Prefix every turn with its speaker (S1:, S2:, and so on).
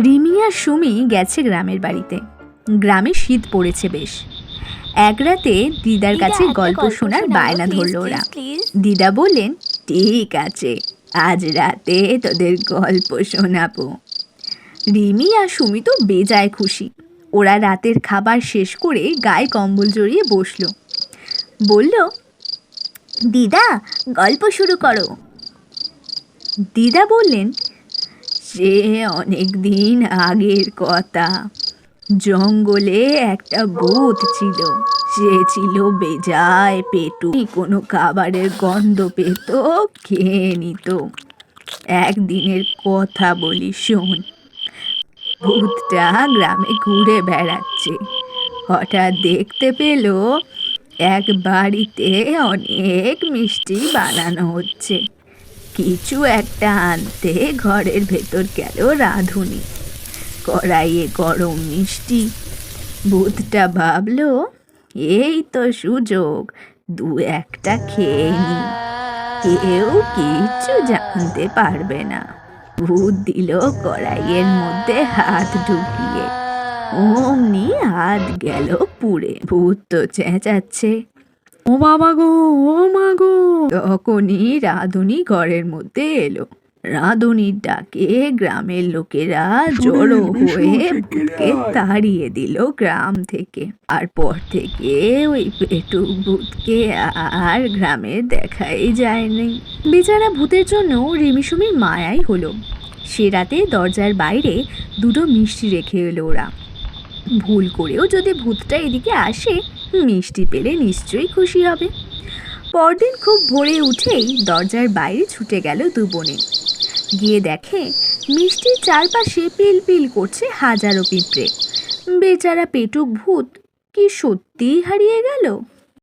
S1: রিমি আর সুমি গেছে গ্রামের বাড়িতে। গ্রামে শীত পড়েছে বেশ। এক রাতে দিদার কাছে গল্প শোনার বায়না ধরল ওরা। দিদা বললেন, ঠিক আছে, আজ রাতে তোদের গল্প শোনাবো। রিমি আর সুমি তো বেজায় খুশি। ওরা রাতের খাবার শেষ করে গায়ে কম্বল জড়িয়ে বসলো। বলল, দিদা গল্প শুরু করো। দিদা বললেন, সে অনেক দিন আগের কথা। জঙ্গলে একটা ভূত ছিল। সে ছিল বেজায় পেটু। কোনো খাবারের গন্ধ পেত, খেয়ে নিত। একদিনের কথা বলি, শোন। ভূতটা গ্রামে ঘুরে বেড়াচ্ছে। হঠাৎ দেখতে পেল এক বাড়িতে অনেক মিষ্টি বানানো হচ্ছে। কিছু একটা আনতে ঘরের ভেতর গেল রাঁধুনি। কড়াইয়ে গরম মিষ্টি। ভূতটা ভাবল, এই তো সুযোগ, দু একটা খেয়ে নি, কেউ কিচ্ছু জানতে পারবে না। ভূত দিল কড়াইয়ের মধ্যে হাত ঢুকিয়ে। অমনি হাত গেল পুড়ে। ভূত তো চেঁচাচ্ছে, ও বাবা গো, ও মা গো। তখনই রাঁধুনি ঘরের মধ্যে এলো। রাঁধুনির ডাকে গ্রামের লোকেরা জড়ো হয়ে ভূতকে তাড়িয়ে দিল গ্রাম থেকে। আর পর থেকে ওই পেটুক ভূতকে আর গ্রামে দেখাই যায়নি। বেচারা ভূতের জন্য রিমিসুমির মায়াই হলো। সে রাতে দরজার বাইরে দুটো মিষ্টি রেখে এলো ওরা। ভুল করেও যদি ভূতটা এদিকে আসে, মিষ্টি পেলে নিশ্চয়ই খুশি হবে। পরদিন খুব ভোরে উঠেই দরজার বাইরে ছুটে গেল দু বোনে। গিয়ে দেখে মিষ্টির চারপাশে পিল পিল করছে হাজারো পিঁপড়ে। বেচারা পেটুক ভূত কি সত্যিই হারিয়ে গেল?